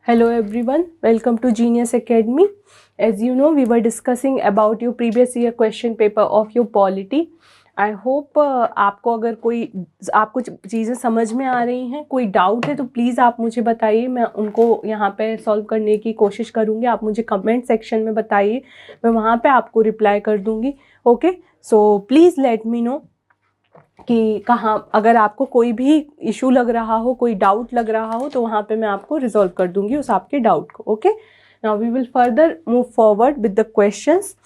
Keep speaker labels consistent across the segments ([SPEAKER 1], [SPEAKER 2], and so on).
[SPEAKER 1] Hello everyone, welcome to Genius Academy. As you know, we were discussing about your previous year question paper of your polity. I hope आपको अगर आपको चीज़ें समझ में आ रही हैं, कोई डाउट है तो प्लीज़ आप मुझे बताइए, मैं उनको यहाँ पे सॉल्व करने की कोशिश करूँगी. आप मुझे कमेंट सेक्शन में बताइए, मैं वहाँ पे आपको रिप्लाई कर दूँगी. Okay, so please let me know कि कहाँ अगर आपको कोई भी इशू लग रहा हो, कोई डाउट लग रहा हो, तो वहाँ पे मैं आपको रिजॉल्व कर दूंगी उस आपके डाउट को. Okay, now we will further move forward with the questions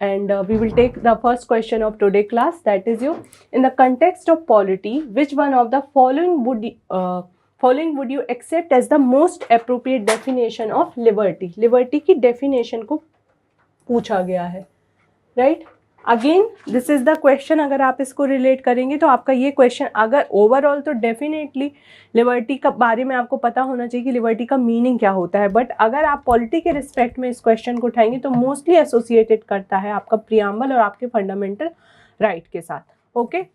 [SPEAKER 1] and we will take the first question of today class, that is you, in the context of polity, which one of the following would you accept as the most appropriate definition of liberty? Liberty की definition को पूछा गया है, right. Again this is the question. अगर आप इसको relate करेंगे तो आपका ये क्वेश्चन, अगर ओवरऑल तो डेफिनेटली लिबर्टी का बारे में आपको पता होना चाहिए कि लिबर्टी का मीनिंग क्या होता है, बट अगर आप पॉलिटी के रिस्पेक्ट में इस क्वेश्चन को उठाएंगे तो मोस्टली एसोसिएटेड करता है आपका प्रियम्बल और आपके फंडामेंटल राइट के साथ. Okay,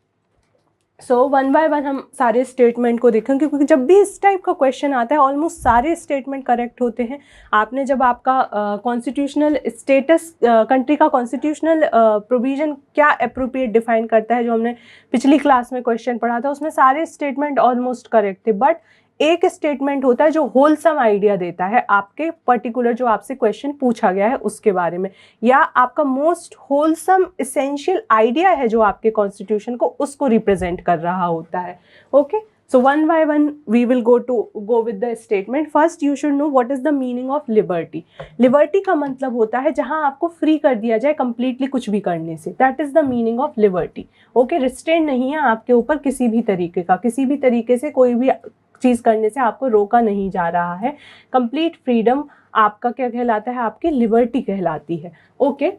[SPEAKER 1] so one by one हम सारे स्टेटमेंट को देखेंगे, क्योंकि जब भी इस टाइप का क्वेश्चन आता है ऑलमोस्ट सारे स्टेटमेंट करेक्ट होते हैं. आपने जब आपका कॉन्स्टिट्यूशनल स्टेटस, कंट्री का कॉन्स्टिट्यूशनल प्रोविजन क्या अप्रोप्रिएट डिफाइन करता है, जो हमने पिछली क्लास में क्वेश्चन पढ़ा था, उसमें सारे स्टेटमेंट ऑलमोस्ट करेक्ट थे. बट एक स्टेटमेंट होता है जो होलसम आइडिया देता है आपके पर्टिकुलर जो आपसे क्वेश्चन पूछा गया है उसके बारे में, या आपका मोस्ट होलसम इसेंशियल आइडिया है जो आपके कॉन्स्टिट्यूशन को उसको रिप्रेजेंट कर रहा होता है. Okay, so one by one we will go with the statement. First you should know what is the meaning of liberty. Liberty का मतलब होता है जहां आपको फ्री कर दिया जाए कंप्लीटली कुछ भी करने से, that is the meaning of liberty. Okay, restrain नहीं है आपके ऊपर किसी भी तरीके का, किसी भी तरीके से कोई भी चीज़ करने से आपको रोका नहीं जा रहा है. कंप्लीट फ्रीडम आपका क्या कहलाता है, आपकी लिबर्टी कहलाती है. Okay,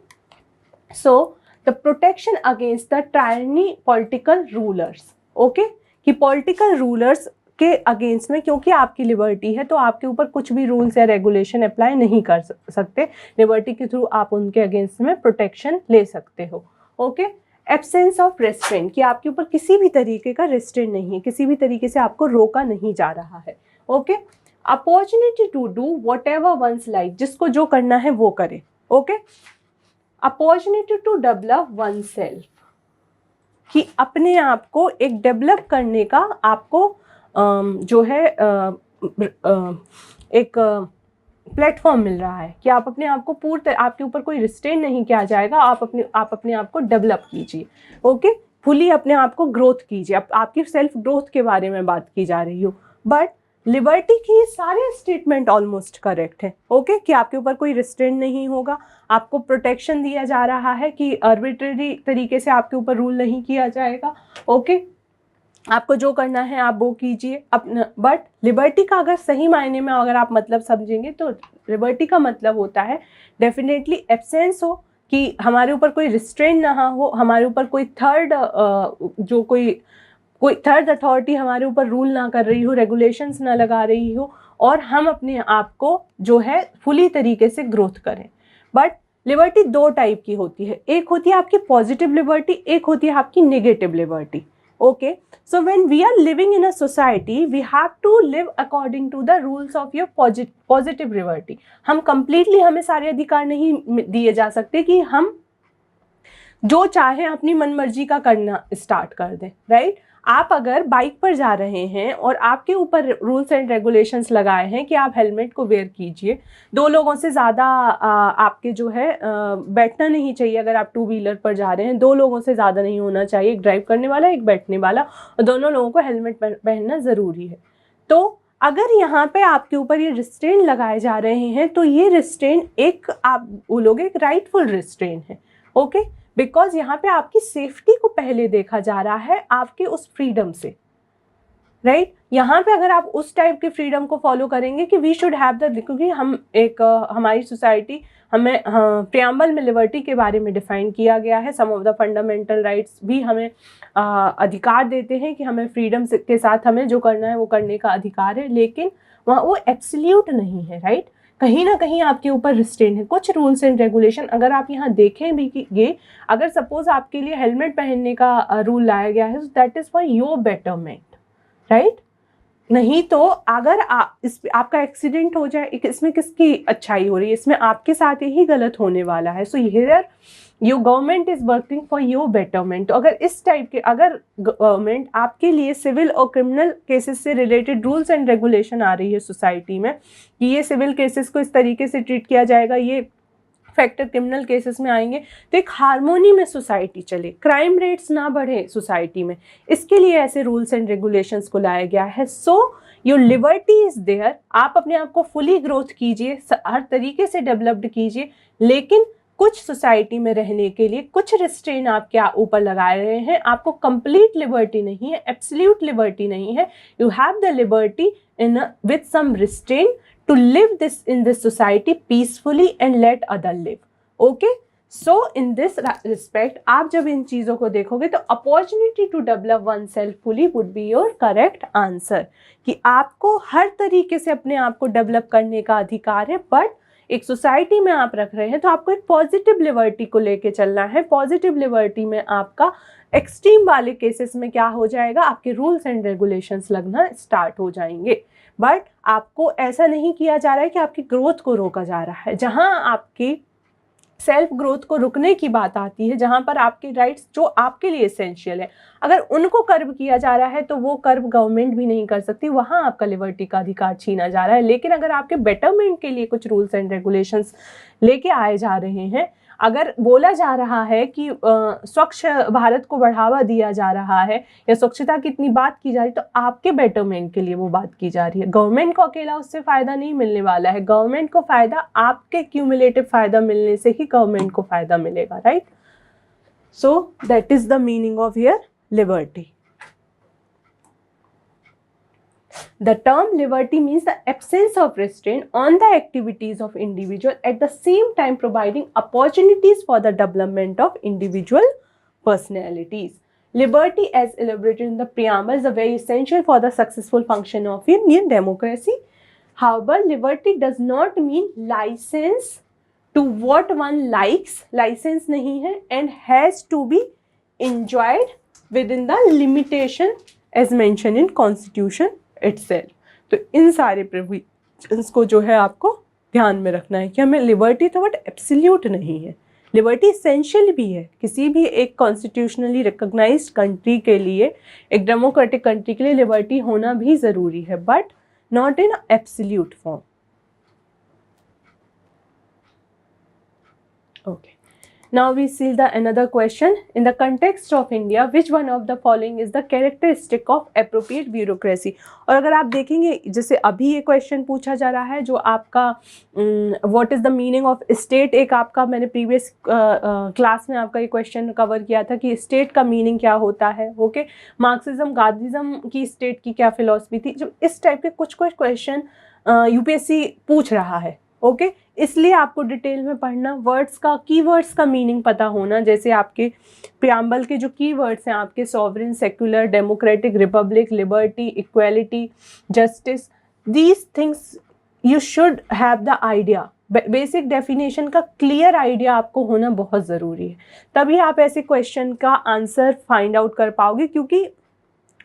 [SPEAKER 1] so the protection against the tyranny political rulers. Okay, कि पॉलिटिकल रूलर्स के अगेंस्ट में, क्योंकि आपकी लिबर्टी है तो आपके ऊपर कुछ भी रूल्स या रेगुलेशन अप्लाई नहीं कर सकते. लिबर्टी के थ्रू आप उनके अगेंस्ट में प्रोटेक्शन ले सकते हो. ओके, एब्सेंस ऑफ रेस्ट्रेंट, कि आपके ऊपर किसी भी तरीके का रेस्ट्रेंट नहीं है, किसी भी तरीके से आपको रोका नहीं जा रहा है. Okay, opportunity to do whatever one's like, जिसको जो करना है वो करे. Okay, opportunity to develop oneself, कि अपने आप को एक डेवलप करने का आपको जो है एक प्लेटफॉर्म मिल रहा है, कि आप अपने आप को आपके ऊपर कोई रिस्ट्रेन नहीं किया जाएगा, आप अपने आप को डेवलप कीजिए. ओके, फुली अपने आप को ग्रोथ कीजिए. आपकी सेल्फ ग्रोथ के बारे में बात की जा रही हो. बट लिबर्टी की सारे स्टेटमेंट ऑलमोस्ट करेक्ट है. ओके, कि आपके ऊपर कोई रिस्ट्रेन नहीं होगा, आपको प्रोटेक्शन दिया जा रहा है कि आर्बिट्रेरी तरीके से आपके ऊपर रूल नहीं किया जाएगा. ओके, आपको जो करना है आप वो कीजिए अपना. बट लिबर्टी का अगर सही मायने में अगर आप मतलब समझेंगे तो लिबर्टी का मतलब होता है डेफिनेटली एब्सेंस हो, कि हमारे ऊपर कोई रिस्ट्रेन ना हो, हमारे ऊपर कोई थर्ड अथॉरिटी हमारे ऊपर रूल ना कर रही हो, रेगुलेशंस ना लगा रही हो, और हम अपने आप को जो है फुली तरीके से ग्रोथ करें. बट लिबर्टी दो टाइप की होती है, एक होती है आपकी पॉजिटिव लिबर्टी, एक होती है आपकी negative liberty. Okay, so when we are living in a society, we have to live according to the rules of your positive liberty. हम completely, हमें सारे अधिकार नहीं दिए जा सकते कि हम जो चाहें अपनी मनमर्जी का करना स्टार्ट कर दें, राइट. आप अगर बाइक पर जा रहे हैं और आपके ऊपर रूल्स एंड रेगुलेशंस लगाए हैं कि आप हेलमेट को वेयर कीजिए, 2 लोगों से ज़्यादा आपके जो है बैठना नहीं चाहिए. अगर आप 2 व्हीलर पर जा रहे हैं 2 लोगों से ज़्यादा नहीं होना चाहिए, एक ड्राइव करने वाला एक बैठने वाला, और दोनों लोगों को हेलमेट पहनना ज़रूरी है. तो अगर यहाँ पे आपके ऊपर ये रिस्ट्रेन लगाए जा रहे हैं तो ये रिस्ट्रेन एक आप बोलोगे एक राइटफुल रिस्ट्रेन है. ओके, बिकॉज यहाँ पे आपकी सेफ्टी को पहले देखा जा रहा है आपके उस फ्रीडम से, राइट. यहाँ पे अगर आप उस टाइप की फ्रीडम को फॉलो करेंगे कि वी शुड हैव द, क्योंकि हम एक हमारी सोसाइटी हमें प्रियम्बल में लिबर्टी के बारे में डिफाइन किया गया है. सम ऑफ द फंडामेंटल राइट्स भी हमें अधिकार देते हैं कि हमें फ्रीडम के साथ हमें जो करना है वो करने का अधिकार है, लेकिन वहाँ वो एब्सोल्यूट नहीं है, राइट. कहीं ना कहीं आपके ऊपर रिस्ट्रेन है, कुछ रूल्स एंड रेगुलेशन. अगर आप यहाँ देखें भी कि ये अगर सपोज आपके लिए हेलमेट पहनने का रूल लाया गया है, that is for your betterment, right. नहीं तो अगर आपका एक्सीडेंट हो जाए, इसमें किसकी अच्छाई हो रही है? इसमें आपके साथ ही गलत होने वाला है। So here your government is working for your betterment. तो अगर इस टाइप के, अगर गवर्नमेंट आपके लिए सिविल और क्रिमिनल केसेस से रिलेटेड रूल्स एंड रेगुलेशन आ रही है सोसाइटी में कि ये सिविल केसेस को इस तरीके से ट्रीट किया जाएगा, ये फैक्टर क्रिमिनल केसेस में आएंगे, तो एक हार्मोनी में सोसाइटी चले, क्राइम रेट्स ना बढ़े सोसाइटी में, इसके लिए ऐसे रूल्स एंड रेगुलेशंस को लाया गया है। So your liberty is there, आप अपने आप को फुली ग्रोथ कीजिए, हर तरीके से डेवलप्ड कीजिए, लेकिन कुछ सोसाइटी में रहने के लिए कुछ रिस्ट्रेन आपके ऊपर लगाए रहे हैं। आपको कंप्लीट लिबर्टी नहीं है, एब्सोल्यूट लिबर्टी नहीं है। You have the liberty in with some restrain to live this in this society peacefully and let other live. Okay, so in this respect आप जब इन चीज़ों को देखोगे तो opportunity to develop oneself fully would be your correct answer, कि आपको हर तरीके से अपने आप को डेवलप करने का अधिकार है, बट एक सोसाइटी में आप रख रहे हैं तो आपको एक पॉजिटिव लिबर्टी को लेके चलना है। पॉजिटिव लिबर्टी में आपका एक्सट्रीम वाले केसेस में क्या हो जाएगा, आपके रूल्स एंड रेगुलेशंस लगना स्टार्ट हो जाएंगे। बट आपको ऐसा नहीं किया जा रहा है कि आपकी ग्रोथ को रोका जा रहा है। जहां आपकी सेल्फ ग्रोथ को रुकने की बात आती है, जहां पर आपके राइट्स जो आपके लिए एसेंशियल है, अगर उनको कर्व किया जा रहा है तो वो कर्व गवर्नमेंट भी नहीं कर सकती, वहां आपका लिबर्टी का अधिकार छीना जा रहा है। लेकिन अगर आपके बेटरमेंट के लिए कुछ रूल्स एंड रेगुलेशंस लेके आए जा रहे हैं, अगर बोला जा रहा है कि स्वच्छ भारत को बढ़ावा दिया जा रहा है या स्वच्छता की इतनी बात की जा रही है, तो आपके बेटरमेंट के लिए वो बात की जा रही है। गवर्नमेंट को अकेला उससे फ़ायदा नहीं मिलने वाला है, गवर्नमेंट को फ़ायदा आपके क्यूमुलेटिव फ़ायदा मिलने से ही गवर्नमेंट को फ़ायदा मिलेगा, right? So that is the meaning of your liberty. The term liberty means the absence of restraint on the activities of individual, at the same time providing opportunities for the development of individual personalities. Liberty, as elaborated in the preamble, is very essential for the successful function of Indian democracy. However, liberty does not mean license to what one likes, license नहीं है, and has to be enjoyed within the limitation as mentioned in Constitution itself. तो इन सारे provisions को जो है आपको ध्यान में रखना है कि हमें लिबर्टी तो बट एब्सोल्यूट नहीं है, लिबर्टी एसेंशियल भी है। किसी भी एक कॉन्स्टिट्यूशनली रिकॉग्नाइज्ड कंट्री के लिए, एक डेमोक्रेटिक कंट्री के लिए लिबर्टी होना भी ज़रूरी है, but not in absolute form. Okay. Now we see the another question. In the context of India, which one of the following is the characteristic of appropriate bureaucracy? और अगर आप देखेंगे, जैसे अभी ये क्वेश्चन पूछा जा रहा है जो आपका what is the meaning of state, एक आपका मैंने प्रीवियस क्लास में आपका ये क्वेश्चन कवर किया था कि स्टेट का मीनिंग क्या होता है. ओके, मार्क्सिज्म गांधीज्म की स्टेट की क्या फिलॉसफी थी, जो इस टाइप के कुछ कुछ क्वेश्चन यूपीएससी पूछ रहा है. ओके, इसलिए आपको डिटेल में पढ़ना, वर्ड्स का, कीवर्ड्स का मीनिंग पता होना. जैसे आपके प्रियम्बल के जो कीवर्ड्स हैं आपके sovereign, secular, democratic, Republic, liberty, equality, justice, these things you should have the idea. Basic definition का क्लियर आइडिया आपको होना बहुत ज़रूरी है, तभी आप ऐसे क्वेश्चन का आंसर फाइंड आउट कर पाओगे, क्योंकि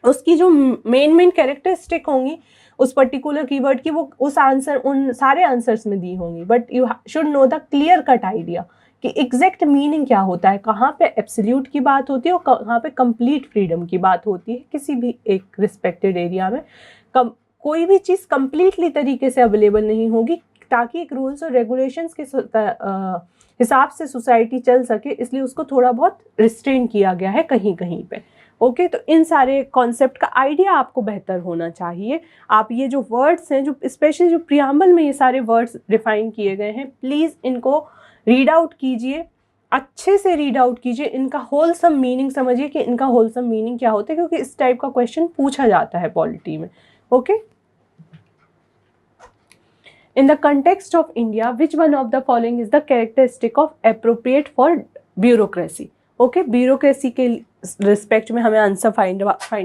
[SPEAKER 1] उसकी जो मेन कैरेक्टरिस्टिक होंगी उस पर्टिकुलर कीवर्ड की, वो उस आंसर, उन सारे आंसर्स में दी होंगी. But you should know the clear cut idea कि एग्जैक्ट मीनिंग क्या होता है, कहाँ पे एब्सोल्यूट की बात होती है और कहाँ पे कंप्लीट फ्रीडम की बात होती है. किसी भी एक रिस्पेक्टेड एरिया में कोई भी चीज़ कंप्लीटली तरीके से अवेलेबल नहीं होगी, ताकि एक रूल्स और रेगुलेशंस के हिसाब से सोसाइटी चल सके, इसलिए उसको थोड़ा बहुत रिस्ट्रेन किया गया है कहीं कहीं पे. ओके, तो इन सारे कॉन्सेप्ट का आइडिया आपको बेहतर होना चाहिए. आप ये जो वर्ड्स हैं, जो स्पेशली जो प्रियम्बल में ये सारे वर्ड्स डिफाइन किए गए हैं, प्लीज़ इनको रीड आउट कीजिए, अच्छे से रीड आउट कीजिए, इनका होलसम मीनिंग समझिए कि इनका होलसम मीनिंग क्या होता है, क्योंकि इस टाइप का क्वेश्चन पूछा जाता है पॉलिटी में. Okay, in the context of India, which one of the following is the characteristic of appropriate for bureaucracy? Okay, bureaucracy के रिस्पेक्ट में हमें आंसर फाइंड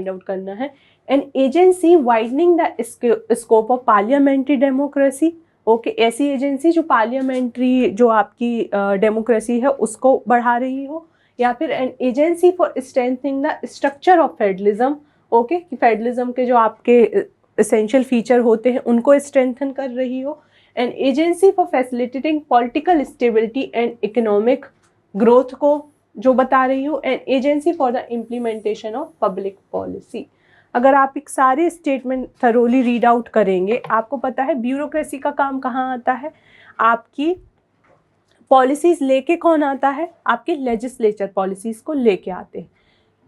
[SPEAKER 1] आउट करना है. An agency widening the scope of parliamentary democracy. Okay, ऐसी agency जो parliamentary जो आपकी democracy है उसको बढ़ा रही हो, या फिर an agency for strengthening the structure of federalism. Okay, कि फेडरलिज्म के जो आपके एसेंशियल फीचर होते हैं उनको स्ट्रेंथन कर रही हो, an agency for facilitating political stability and economic growth को जो बता रही हो, an agency for the implementation of public policy. अगर आप एक सारे स्टेटमेंट थरोली रीड आउट करेंगे, आपको पता है ब्यूरोक्रेसी का काम कहाँ आता है, आपकी पॉलिसीज लेके कौन आता है, आपके लेजिस्लेचर पॉलिसीज को लेके आते हैं।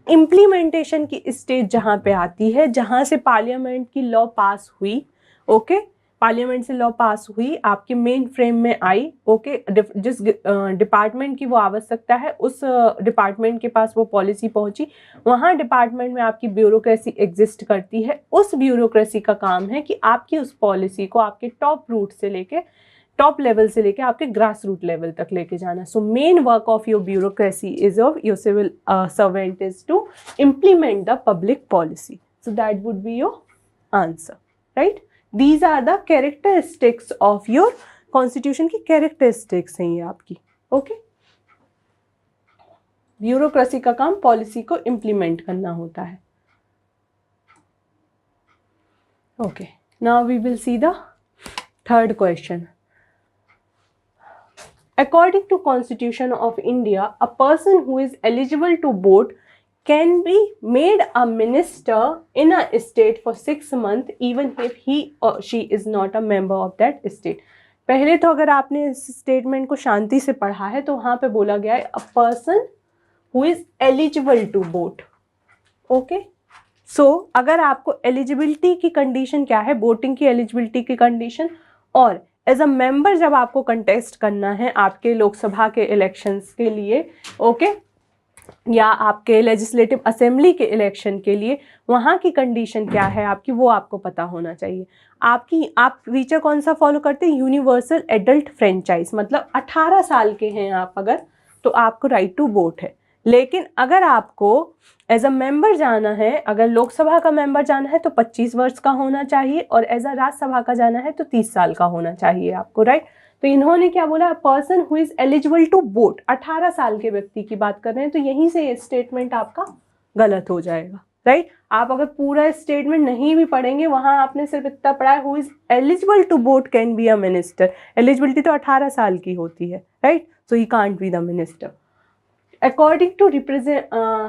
[SPEAKER 1] इम्प्लीमेंटेशन की स्टेज जहाँ पे आती है, जहाँ से पार्लियामेंट की लॉ पास हुई, ओके, पार्लियामेंट से लॉ पास हुई, आपके मेन फ्रेम में आई, ओके, जिस डिपार्टमेंट की वो आवश्यकता है उस डिपार्टमेंट के पास वो पॉलिसी पहुंची, वहाँ डिपार्टमेंट में आपकी ब्यूरोक्रेसी एग्जिस्ट करती है। उस ब्यूरोक्रेसी का काम है कि आपकी उस पॉलिसी को आपके टॉप रूट से लेके, टॉप लेवल से लेके आपके ग्रास रूट लेवल तक लेके जाना। So main work of your bureaucracy is of your civil servant is to implement the public policy. So that would be your answer, right. These are the characteristics of your constitution की characteristics हैं ये आपकी, okay. Bureaucracy का काम policy को implement करना होता है, okay. Now we will see the third question. According to Constitution of India, a person who is eligible to vote can be made a minister in a state for 6 months even if he or she is not a member of that state. पहले तो अगर आपने इस statement को शांति से पढ़ा है तो वहाँ पे बोला गया है a person who is eligible to vote, okay. So अगर आपको एलिजिबिलिटी की कंडीशन क्या है, वोटिंग की एलिजिबिलिटी की कंडीशन, और एज अ मेंबर जब आपको कंटेस्ट करना है आपके लोकसभा के इलेक्शंस के लिए, ओके, या आपके लेजिस्लेटिव असेंबली के इलेक्शन के लिए, वहाँ की कंडीशन क्या है आपकी, वो आपको पता होना चाहिए। आप फीचर कौन सा फॉलो करते हैं, यूनिवर्सल एडल्ट फ्रेंचाइज, मतलब 18 साल के हैं आप अगर, तो आपको राइट टू वोट है। लेकिन अगर आपको एज अ मेंबर जाना है, अगर लोकसभा का मेंबर जाना है तो 25 वर्ष का होना चाहिए, और एज अ राज्यसभा का जाना है तो 30 साल का होना चाहिए आपको, राइट। तो इन्होंने क्या बोला, person who is eligible to vote, 18 साल के व्यक्ति की बात कर रहे हैं, तो यहीं से ये स्टेटमेंट आपका गलत हो जाएगा, राइट। आप अगर पूरा स्टेटमेंट नहीं भी पढ़ेंगे, वहां आपने सिर्फ इतना पढ़ा है who is eligible to vote can be a minister, eligibility तो 18 साल की होती है, right. So he can't be the minister. According to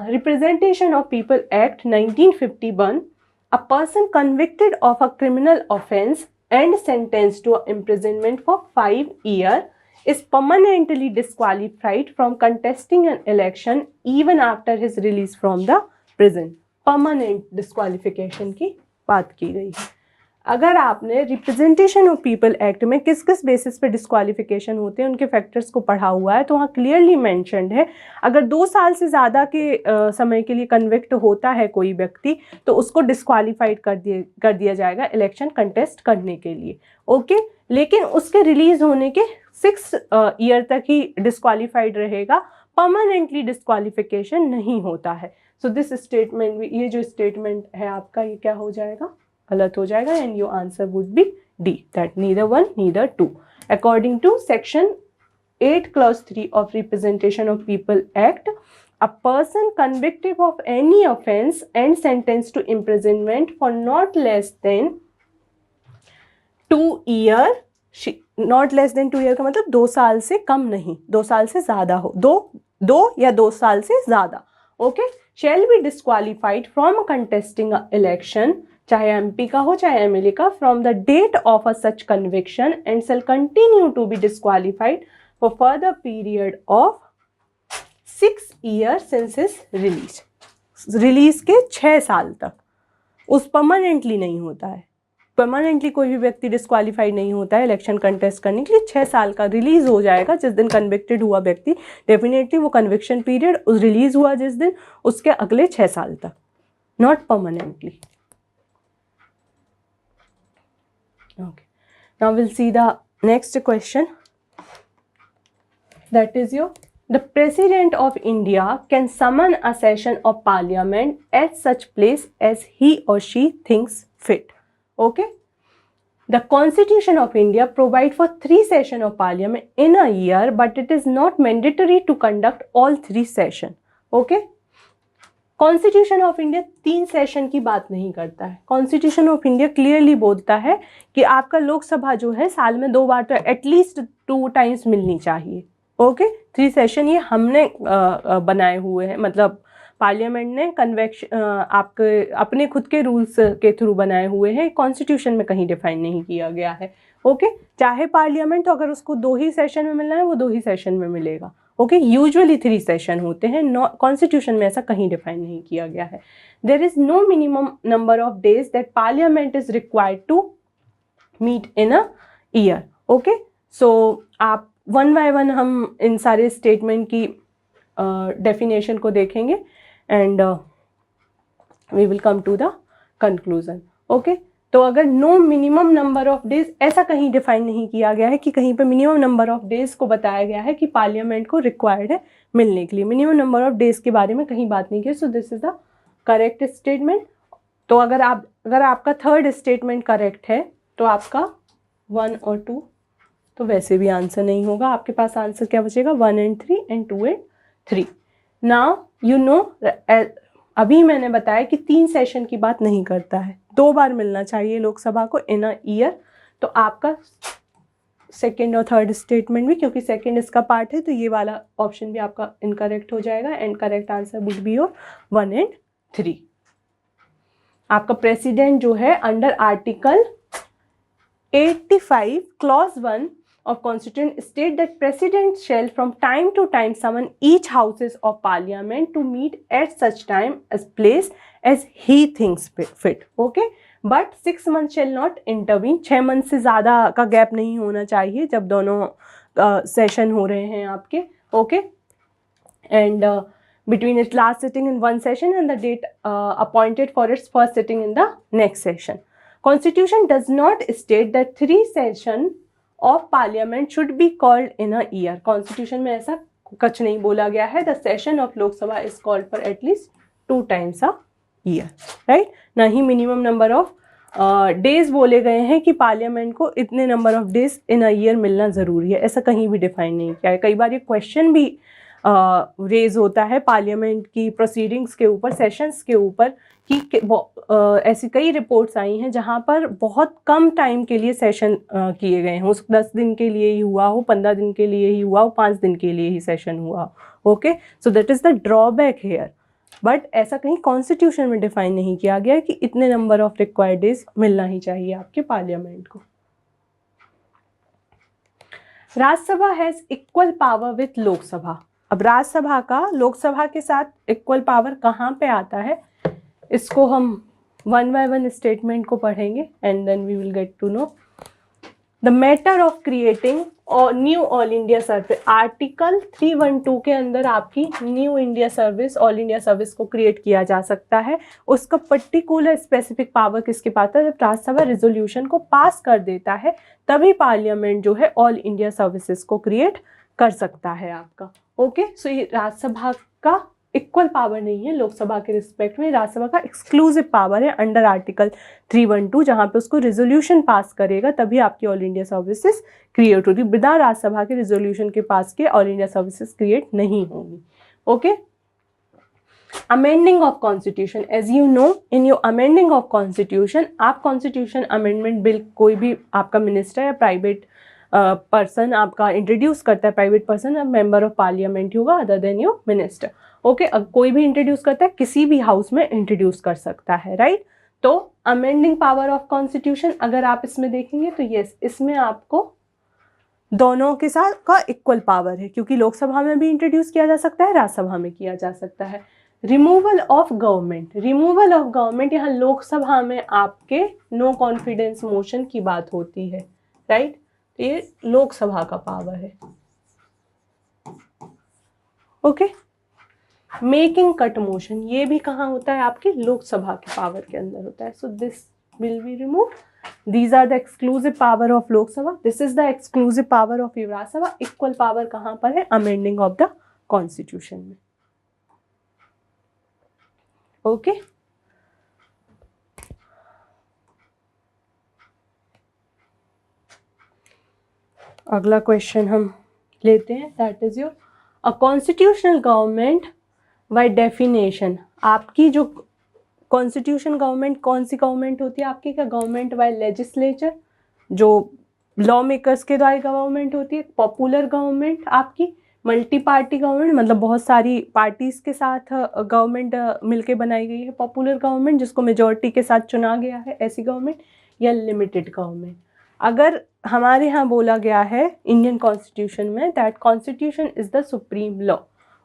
[SPEAKER 1] Representation of People Act 1951, a person convicted of a criminal offence and sentenced to imprisonment for 5 years is permanently disqualified from contesting an election even after his release from the prison. Permanent disqualification की बात की गई है। अगर आपने representation of people act में किस किस बेसिस पे डिस्क्वालिफिकेशन होते हैं उनके फैक्टर्स को पढ़ा हुआ है, तो वहाँ क्लियरली मेंशन्ड है, अगर 2 साल से ज़्यादा के समय के लिए कन्विक्ट होता है कोई व्यक्ति तो उसको डिस्क्वालीफाइड कर दिया जाएगा इलेक्शन कंटेस्ट करने के लिए, ओके। लेकिन उसके रिलीज होने के 6 ईयर तक ही डिस्क्वालीफाइड रहेगा, परमानेंटली डिस्क्वालिफिकेशन नहीं होता है। सो दिस स्टेटमेंट, ये जो स्टेटमेंट है आपका, ये क्या हो जाएगा, गलत हो जाएगा, and your answer would be D, that neither 1 neither 2। According to section 8 clause 3 of Representation of People Act, a person convicted of any offence and sentenced to imprisonment for not less than 2 years, not less than 2 years का मतलब 2 साल से कम नहीं, 2 साल से ज़्यादा हो, 2 या 2 साल से ज़्यादा, okay, shall be disqualified from contesting a election, चाहे एमपी का हो चाहे एमएलए का, from the date of a such conviction and shall continue to be disqualified for further period of 6 years since his release. Release के 6 साल तक, उस permanently नहीं होता है, परमानेंटली कोई भी व्यक्ति डिस्क्वालीफाइड नहीं होता है इलेक्शन कंटेस्ट करने के लिए। 6 साल का रिलीज हो जाएगा जिस दिन कन्विक्टेड हुआ व्यक्ति, डेफिनेटली वो कन्विक्शन पीरियड उस रिलीज हुआ जिस दिन, उसके अगले 6 साल तक, not permanently. Okay, now we'll see the next question. That is the President of India can summon a session of Parliament at such place as he or she thinks fit. Okay, the Constitution of India provide for 3 sessions of Parliament in a year, but it is not mandatory to conduct all 3 sessions. Okay, constitution of India 3 session की बात नहीं करता है। Constitution of India clearly बोलता है कि आपका लोकसभा जो है साल में 2 बार तो एटलीस्ट 2 टाइम्स मिलनी चाहिए। ओके, 3 सेशन ये हमने बनाए हुए हैं, मतलब पार्लियामेंट ने कन्वेक्शन आपके अपने खुद के रूल्स के थ्रू बनाए हुए हैं, कॉन्स्टिट्यूशन में कहीं डिफाइन नहीं किया गया है। ओके, चाहे पार्लियामेंट तो अगर उसको 2 ही सेशन में मिलना है वो 2 ही सेशन में मिलेगा। ओके, यूजुअली 3 सेशन होते हैं, कॉन्स्टिट्यूशन में ऐसा कहीं डिफाइन नहीं किया गया है। There is no minimum number of days that parliament is required to meet in a year. Okay, so आप वन बाय वन हम इन सारे स्टेटमेंट की डेफिनेशन को देखेंगे and we will come to the conclusion. Okay, तो अगर no minimum number of days, ऐसा कहीं डिफाइन नहीं किया गया है कि कहीं पे मिनिमम नंबर ऑफ डेज को बताया गया है कि पार्लियामेंट को रिक्वायर्ड है मिलने के लिए। मिनिमम नंबर ऑफ डेज के बारे में कहीं बात नहीं की। So this is the correct statement. तो अगर आपका थर्ड स्टेटमेंट करेक्ट है तो आपका 1 और 2 तो वैसे भी आंसर नहीं होगा। आपके पास आंसर क्या बचेगा? 1 and 3 and 2 and 3। Now you know, अभी मैंने बताया कि 3 सेशन की बात नहीं करता है, 2 बार मिलना चाहिए लोकसभा को इन अ ईयर। तो आपका सेकेंड और थर्ड स्टेटमेंट भी, क्योंकि सेकेंड इसका पार्ट है, तो ये वाला ऑप्शन भी आपका इनकरेक्ट हो जाएगा and correct answer would be your 1 and 3। आपका प्रेसिडेंट जो है under article 85 clause 1 of Constitution state that President shall from time to time summon each houses of Parliament to meet at such time as place as he thinks fit. Okay, but 6 months shall not intervene। 6 months से ज़्यादा का gap नहीं होना चाहिए जब दोनों session हो रहे हैं आपके। Okay, and between its last sitting in one session and the date appointed for its first sitting in the next session. Constitution does not state that 3 session of parliament should be called in a year। Constitution में ऐसा कुछ नहीं बोला गया है। The session of Lok Sabha is called for at least 2 times a year, right? ना ही minimum number of days बोले गए हैं कि पार्लियामेंट को इतने number of days in a year मिलना ज़रूरी है, ऐसा कहीं भी डिफाइन नहीं किया है। कई बार ये क्वेश्चन भी रेज होता है पार्लियामेंट की प्रोसीडिंग्स के ऊपर, सेशंस के ऊपर, कि ऐसी कई रिपोर्ट्स आई हैं जहां पर बहुत कम टाइम के लिए सेशन किए गए हैं। 10 दिन के लिए ही हुआ हो, 15 दिन के लिए ही हुआ हो, 5 दिन के लिए ही सेशन हुआ हो। Okay, so that is the drawback here. But ऐसा कहीं कॉन्स्टिट्यूशन में डिफाइन नहीं किया गया कि इतने नंबर ऑफ रिक्वायर्ड डेज मिलना ही चाहिए आपके पार्लियामेंट को। Rajya Sabha has equal power with Lok Sabha. अब राज्यसभा का लोकसभा के साथ इक्वल पावर कहाँ पे आता है, इसको हम 1 by 1 स्टेटमेंट को पढ़ेंगे and then we will get to know the matter of creating और new All India service. Article 312 के अंदर आपकी new India service, All India service को क्रिएट किया जा सकता है। उसका पर्टिकुलर स्पेसिफिक पावर किसके पास है? जब राज्यसभा रिजोल्यूशन को पास कर देता है तभी पार्लियामेंट जो है ऑल इंडिया सर्विसेज को क्रिएट कर सकता है आपका। ओके, सो ये राज्यसभा का इक्वल पावर नहीं है लोकसभा के रिस्पेक्ट में। राज्यसभा का एक्सक्लूसिव पावर है अंडर आर्टिकल 312, जहाँ पे उसको रिजोल्यूशन पास करेगा तभी आपकी ऑल इंडिया सर्विसेज क्रिएट होगी। बिना राज्यसभा के रिजोल्यूशन के पास के ऑल इंडिया सर्विसेज क्रिएट नहीं होंगी। Okay, amending of constitution, as you know in your amending of constitution, आप कॉन्स्टिट्यूशन अमेंडमेंट बिल कोई भी आपका मिनिस्टर या प्राइवेट पर्सन आपका इंट्रोड्यूस करता है, private person member of parliament होगा other than your minister. Okay, कोई भी इंट्रोड्यूस करता है, किसी भी हाउस में इंट्रोड्यूस कर सकता है, राइट? तो अमेंडिंग पावर ऑफ कॉन्स्टिट्यूशन अगर आप इसमें देखेंगे तो यस, इसमें आपको दोनों के साथ का इक्वल पावर है, क्योंकि लोकसभा में भी इंट्रोड्यूस किया जा सकता है, राज्यसभा में किया जा सकता है। Removal of government, removal of government, यहाँ लोकसभा में आपके नो कॉन्फिडेंस मोशन की बात होती है, राइट? ये लोकसभा का पावर है। ओके, मेकिंग कट मोशन, ये भी कहाँ होता है? आपके लोकसभा के पावर के अंदर होता है। So this will be remove. These are the exclusive power of Lok Sabha, this is the exclusive power of Rajya Sabha. Equal power कहाँ पर है? अमेंडिंग ऑफ द कॉन्स्टिट्यूशन में। ओके, अगला क्वेश्चन हम लेते हैं, that is your a constitutional government by definition. आपकी जो कॉन्स्टिट्यूशन गवर्नमेंट कौन सी गवर्नमेंट होती है आपकी? क्या गवर्नमेंट बाय लेजिस्लेचर, जो लॉ मेकर्स के द्वारा गवर्नमेंट होती है। पॉपुलर गवर्नमेंट आपकी, मल्टी पार्टी गवर्नमेंट, मतलब बहुत सारी पार्टीज के साथ गवर्नमेंट मिलके बनाई गई है। पॉपुलर गवर्नमेंट जिसको मेजॉरिटी के साथ चुना गया है, ऐसी गवर्नमेंट। या लिमिटेड गवर्नमेंट। अगर हमारे यहाँ बोला गया है इंडियन कॉन्स्टिट्यूशन में that constitution is the supreme law,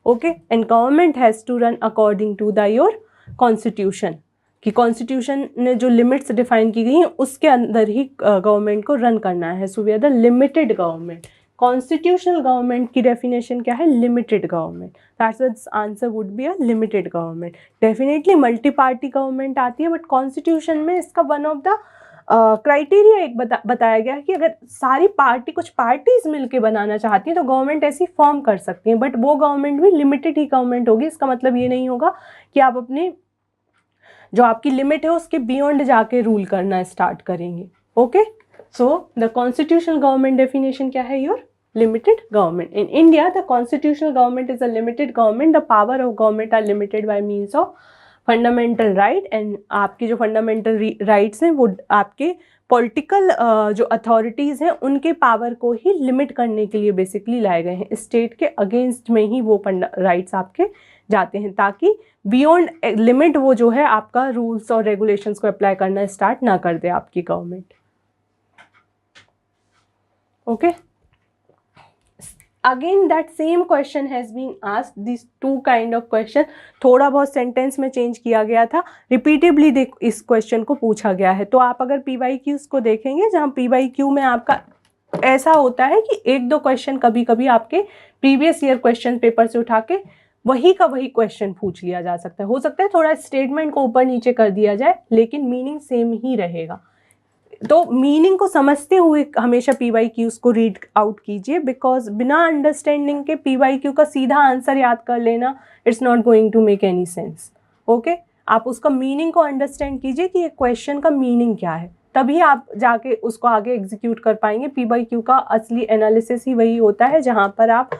[SPEAKER 1] okay, and government has to run according to the your constitution, कि कॉन्स्टिट्यूशन ने जो लिमिट्स डिफाइन की गई हैं उसके अंदर ही गवर्नमेंट को रन करना है। So we are the limited government. Constitutional government की डेफिनेशन क्या है? Limited government. That's what answer would be a limited government. Definitely multi party government आती है, बट कॉन्स्टिट्यूशन में इसका वन ऑफ द क्राइटेरिया एक बताया गया है कि अगर सारी पार्टी, कुछ पार्टीज मिलके बनाना चाहती हैं तो गवर्नमेंट ऐसी फॉर्म कर सकती हैं, बट वो गवर्नमेंट भी लिमिटेड ही गवर्नमेंट होगी। इसका मतलब ये नहीं होगा कि आप अपने जो आपकी लिमिट है उसके बियॉन्ड जाके रूल करना स्टार्ट करेंगे। Okay, so the constitutional government definition क्या है? Your limited government. In India, the constitutional government is a limited government. The power of government are limited by means of fundamental right, and आपके जो fundamental rights हैं वो आपके political जो authorities हैं उनके power को ही limit करने के लिए basically लाए गए हैं। state के against में ही वो rights आपके जाते हैं, ताकि beyond limit वो जो है आपका rules और regulations को apply करना start ना कर दे आपकी government। okay, again that same question has been asked, this two kind of question, थोड़ा बहुत सेंटेंस में चेंज किया गया था, रिपीटेडली इस क्वेश्चन को पूछा गया है। तो आप अगर PYQs को देखेंगे, जहाँ PYQ में आपका ऐसा होता है कि एक दो क्वेश्चन कभी कभी आपके प्रीवियस ईयर क्वेश्चन पेपर से उठा के वही का वही क्वेश्चन पूछ लिया जा सकता है। हो सकता है थोड़ा स्टेटमेंट को ऊपर नीचे कर दिया जाए, लेकिन मीनिंग सेम ही रहेगा। तो मीनिंग को समझते हुए हमेशा PYQs को रीड आउट कीजिए, बिकॉज बिना अंडरस्टैंडिंग के PYQ का सीधा आंसर याद कर लेना it's not going to make any sense. Okay, आप उसका मीनिंग को अंडरस्टैंड कीजिए कि ये क्वेश्चन का मीनिंग क्या है, तभी आप जाके उसको आगे एग्जीक्यूट कर पाएंगे। PYQ का असली एनालिसिस ही वही होता है जहाँ पर आप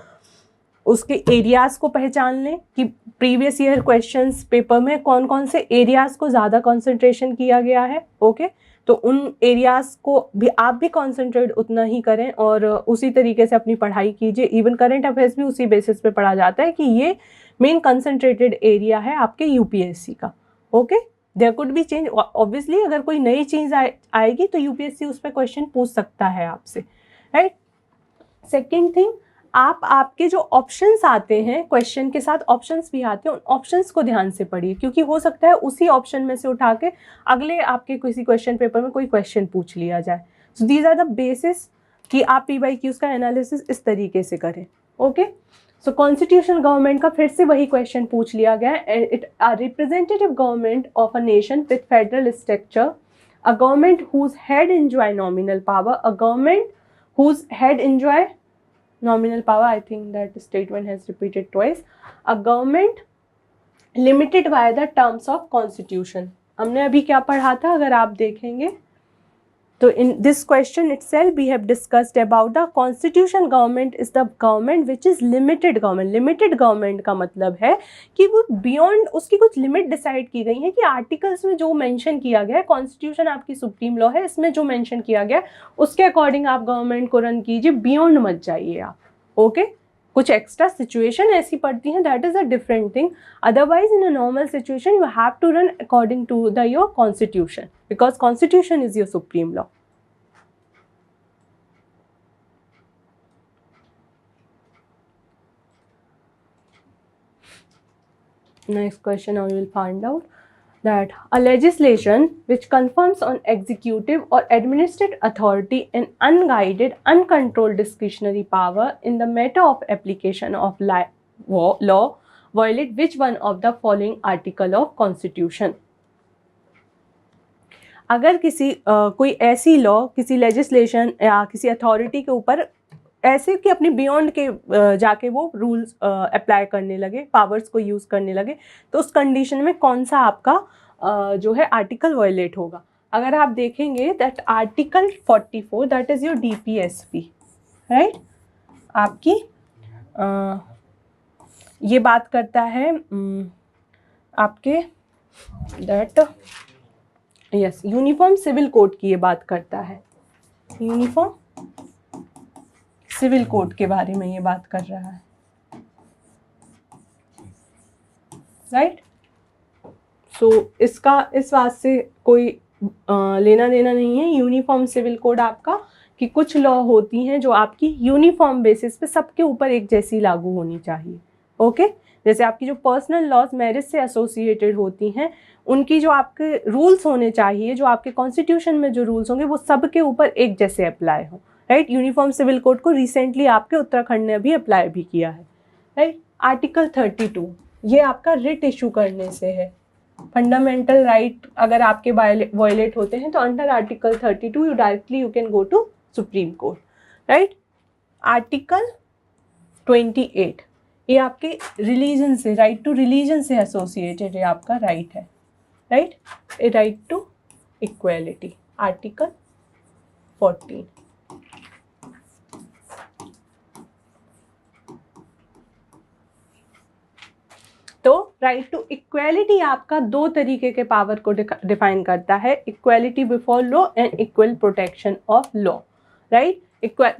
[SPEAKER 1] उसके एरियाज को पहचान लें कि प्रीवियस ईयर क्वेश्चंस पेपर में कौन कौन से एरियाज को ज़्यादा कंसंट्रेशन किया गया है। ओके, तो उन एरियाज को भी आप भी कंसंट्रेट उतना ही करें और उसी तरीके से अपनी पढ़ाई कीजिए। इवन करंट अफेयर्स भी उसी बेसिस पे पढ़ा जाता है कि ये मेन कंसंट्रेटेड एरिया है आपके UPSC का। Okay, there could be change, obviously अगर कोई नई चीज़ आएगी तो UPSC उस पर क्वेश्चन पूछ सकता है आपसे, राइट। सेकेंड थिंग, आप आपके जो ऑप्शंस आते हैं, क्वेश्चन के साथ ऑप्शंस भी आते हैं, उन ऑप्शंस को ध्यान से पढ़िए, क्योंकि हो सकता है उसी ऑप्शन में से उठा के अगले आपके किसी क्वेश्चन पेपर में कोई क्वेश्चन पूछ लिया जाए। So these are the basis कि आप PYQs का एनालिसिस इस तरीके से करें। ओके, सो कॉन्स्टिट्यूशनल गवर्नमेंट का फिर से वही क्वेश्चन पूछ लिया गया है। It a representative government of a nation with federal structure, a government whose head enjoy nominal power, a government whose head enjoy nominal power, I think that statement has repeated twice, a government limited by the terms of constitution। हमने अभी क्या पढ़ा था अगर आप देखेंगे तो in this question itself we have discussed about the constitution government is the government which is limited government। limited government का मतलब है कि वो beyond उसकी कुछ लिमिट डिसाइड की गई है कि आर्टिकल्स में जो मेंशन किया गया है, कॉन्स्टिट्यूशन आपकी सुप्रीम लॉ है, इसमें जो मेंशन किया गया है उसके अकॉर्डिंग आप गवर्नमेंट को रन कीजिए, बियॉन्ड मत जाइए आप। ओके, कुछ एक्स्ट्रा सिचुएशन ऐसी पड़ती हैं, that is a different thing. Otherwise in a normal situation you have to run according to the your constitution, because constitution is your supreme law. Next question, now you will find out that a legislation which confers on executive or administrative authority an unguided, uncontrolled discretionary power in the matter of application of law violate which one of the following article of Constitution? अगर किसी कोई ऐसी law, किसी legislation या किसी authority के ऊपर ऐसे कि अपनी बियॉन्ड के जाके वो रूल्स अप्लाई करने लगे, पावर्स को यूज़ करने लगे, तो उस कंडीशन में कौन सा आपका जो है आर्टिकल वायलेट होगा। अगर आप देखेंगे that article 44 that is your DPSP, right. आपकी ये बात करता है आपके that yes uniform civil code की ये बात करता है, यूनिफॉर्म सिविल कोड के बारे में ये बात कर रहा है, राइट। सो इसका इस बात से कोई लेना देना नहीं है। यूनिफॉर्म सिविल कोड आपका कि कुछ लॉ होती हैं जो आपकी यूनिफॉर्म बेसिस पे सबके ऊपर एक जैसी लागू होनी चाहिए, ओके। जैसे आपकी जो पर्सनल लॉज मैरिज से एसोसिएटेड होती हैं, उनकी जो आपके रूल्स होने चाहिए, जो आपके कॉन्स्टिट्यूशन में जो रूल्स होंगे वो सबके ऊपर एक जैसे अप्लाई हो, राइट। यूनिफॉर्म सिविल कोड को रिसेंटली आपके उत्तराखंड ने भी अप्लाई भी किया है, राइट। आर्टिकल 32 ये आपका रिट इशू करने से है। फंडामेंटल राइट अगर आपके वायलेट होते हैं तो under article 32 you directly you can go to supreme court, right. Article 28 ये आपके रिलीजन से, राइट टू रिलीजन से एसोसिएटेड है आपका राइट है, right. A right to equality, article 14। तो राइट टू इक्वालिटी आपका दो तरीके के पावर को डिफाइन करता है, equality before law and equal protection of law, right.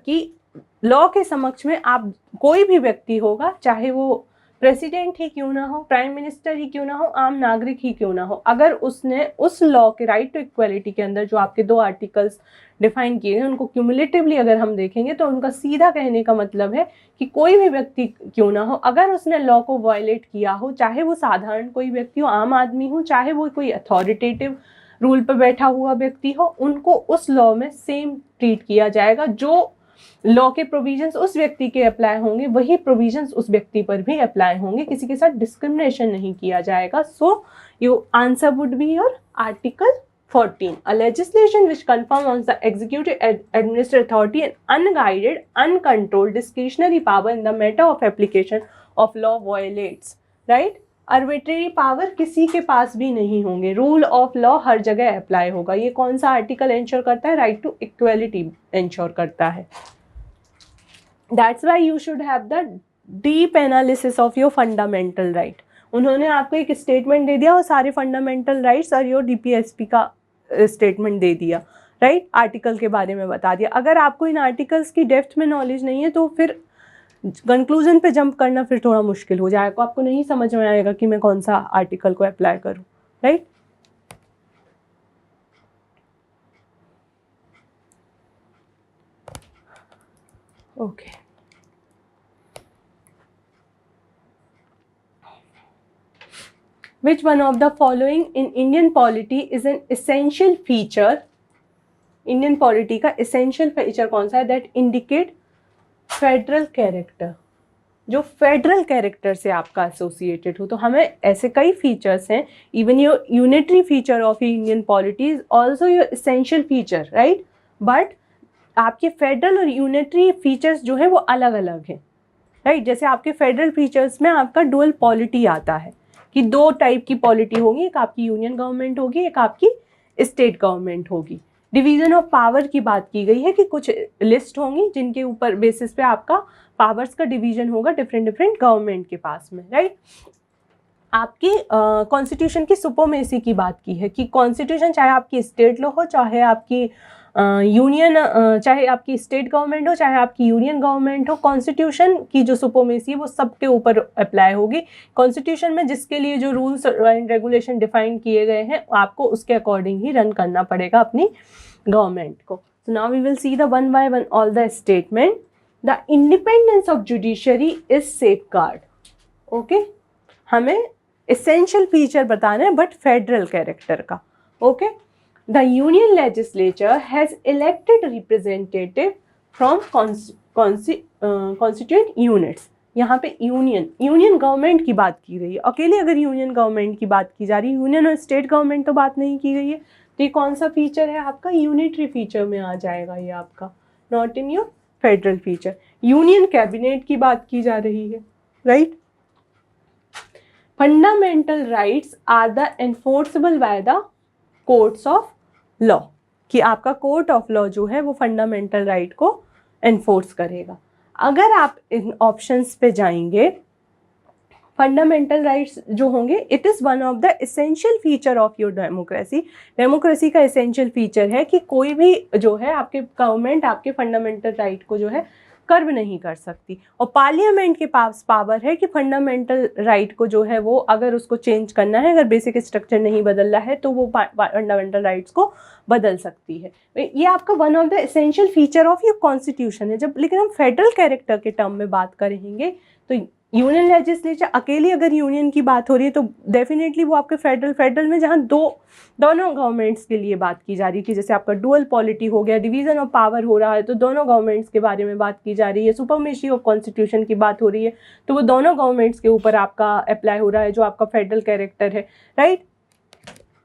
[SPEAKER 1] कि लॉ के समक्ष में आप कोई भी व्यक्ति होगा, चाहे वो प्रेसिडेंट ही क्यों ना हो, प्राइम मिनिस्टर ही क्यों ना हो, आम नागरिक ही क्यों ना हो, अगर उसने उस लॉ के राइट टू इक्वालिटी के अंदर जो आपके दो आर्टिकल्स डिफाइन किए हैं उनको क्यूमुलेटिवली अगर हम देखेंगे तो उनका सीधा कहने का मतलब है कि कोई भी व्यक्ति क्यों ना हो, अगर उसने लॉ को वायलेट किया हो, चाहे वो साधारण कोई व्यक्ति हो, आम आदमी हो, चाहे वो कोई अथॉरिटेटिव रूल पर बैठा हुआ व्यक्ति हो, उनको उस लॉ में सेम ट्रीट किया जाएगा। जो लॉ के प्रोविजंस उस व्यक्ति के अप्लाई होंगे वही प्रोविजंस उस व्यक्ति पर भी अप्लाई होंगे, किसी के साथ डिस्क्रिमिनेशन नहीं किया जाएगा। सो your answer would be your article 14, a legislation which confers the executive administrative authority an unguided, uncontrolled, discretionary power in the matter of application of law violates, right? Arbitrary power किसी के पास भी नहीं होंगे, rule of law हर जगह apply होगा। ये कौन सा आर्टिकल इंश्योर करता है? राइट टू इक्वालिटी इंश्योर करता है। That's why you should have the deep analysis of your fundamental right. उन्होंने आपको एक स्टेटमेंट दे दिया और सारे फंडामेंटल राइट्स और योर डीपीएसपी का स्टेटमेंट दे दिया, राइट। आर्टिकल के बारे में बता दिया। अगर आपको इन आर्टिकल्स की डेप्थ में नॉलेज नहीं है तो फिर कंक्लूजन पे जंप करना फिर थोड़ा मुश्किल हो जाएगा, आपको नहीं समझ में आएगा कि मैं कौन सा आर्टिकल को अप्लाई करूं, right. Okay, which one of the following in Indian polity is an essential feature? Indian polity का essential feature कौन सा है? That indicate federal character, जो फेडरल कैरेक्टर से आपका एसोसिएटेड हो। तो हमें ऐसे कई फीचर्स हैं। Even your unitary feature of Indian polity is also your essential feature, right. But आपके फेडरल और यूनिटरी फीचर्स जो है वो अलग अलग हैं, राइट। जैसे आपके फेडरल फीचर्स में आपका डुअल पॉलिटी आता है कि दो टाइप की पॉलिटी होगी, एक आपकी यूनियन गवर्नमेंट होगी, एक आपकी स्टेट गवर्नमेंट होगी। डिवीजन ऑफ पावर की बात की गई है कि कुछ लिस्ट होंगी जिनके ऊपर बेसिस पे आपका पावर्स का डिवीजन होगा डिफरेंट डिफरेंट गवर्नमेंट के पास में, राइट। आपकी कॉन्स्टिट्यूशन की सुपरमेसी की बात की है कि कॉन्स्टिट्यूशन चाहे आपकी स्टेट लॉ हो, चाहे आपकी यूनियन चाहे आपकी स्टेट गवर्नमेंट हो, चाहे आपकी यूनियन गवर्नमेंट हो, कॉन्स्टिट्यूशन की जो सुपरमेसी है वो सबके ऊपर अप्लाई होगी। कॉन्स्टिट्यूशन में जिसके लिए जो रूल्स एंड रेगुलेशन डिफाइन किए गए हैं आपको उसके अकॉर्डिंग ही रन करना पड़ेगा अपनी गवर्नमेंट को। So now we will see the one by one all the statement. The independence of judiciary is safeguard, okay. हमें एसेंशियल फीचर बताना है बट फेडरल कैरेक्टर का, okay. The union legislature has elected representative from constituent units. यहाँ पे union government की बात की गई है। अकेले अगर यूनियन गवर्नमेंट की बात की जा रही है, यूनियन और स्टेट गवर्नमेंट तो बात नहीं की गई है, तो ये कौन सा फीचर है आपका? यूनिटरी फीचर में आ जाएगा ये आपका, not in your federal feature. Union cabinet की बात की जा रही है, right. Fundamental rights are the enforceable by the courts of law, कि आपका कोर्ट ऑफ लॉ जो है वो फंडामेंटल राइट को एनफोर्स करेगा। अगर आप इन ऑप्शंस पे जाएंगे, फंडामेंटल राइट्स जो होंगे, it is one of the essential feature of your democracy. Democracy का एसेंशियल फीचर है कि कोई भी जो है आपके गवर्नमेंट आपके फंडामेंटल राइट को जो है कर्व नहीं कर सकती, और पार्लियामेंट के पास पावर है कि फंडामेंटल राइट को जो है वो अगर उसको चेंज करना है, अगर बेसिक स्ट्रक्चर नहीं बदल रहा है तो वो फंडामेंटल राइट्स को बदल सकती है। ये आपका one of the essential feature of your constitution है। जब लेकिन हम फेडरल कैरेक्टर के टर्म में बात करेंगे तो यूनियन लेजिस्लेचर अकेली अगर यूनियन की बात हो रही है तो डेफिनेटली वो आपके फेडरल में जहाँ दोनों गवर्नमेंट्स के लिए बात की जा रही है कि जैसे आपका डुअल पॉलिटी हो गया, डिवीजन ऑफ पावर हो रहा है तो दोनों गवर्नमेंट्स के बारे में बात की जा रही है, सुपरमेसी ऑफ कॉन्स्टिट्यूशन की बात हो रही है तो वो दोनों गवर्नमेंट्स के ऊपर आपका अप्लाई हो रहा है जो आपका फेडरल कैरेक्टर है, राइट।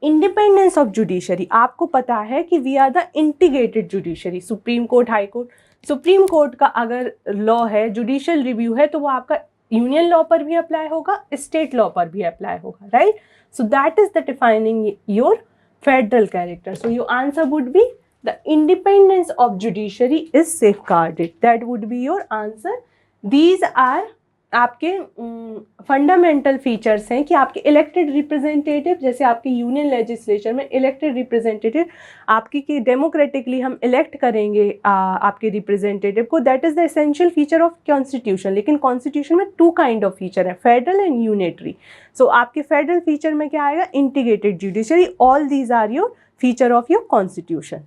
[SPEAKER 1] इंडिपेंडेंस ऑफ जुडिशरी, आपको पता है कि we are the integrated judiciary, supreme court, high court. Supreme court का अगर लॉ है, जुडिशियल रिव्यू है, तो वो आपका यूनियन लॉ पर भी अप्लाई होगा, स्टेट लॉ पर भी अप्लाई होगा, right. So that is the defining your federal character. So your answer would be the independence of judiciary is safeguarded, that would be your answer. These are आपके fundamental features हैं कि आपके elected representative, जैसे आपके union legislature में elected representative आपकी कि democratically हम इलेक्ट करेंगे आपके रिप्रेजेंटेटिव को, that is the essential feature of constitution. लेकिन कॉन्स्टिट्यूशन में टू काइंड ऑफ फीचर है, फेडरल एंड यूनिटरी। सो आपके फेडरल फीचर में क्या आएगा, integrated judiciary. All these are your feature of your constitution.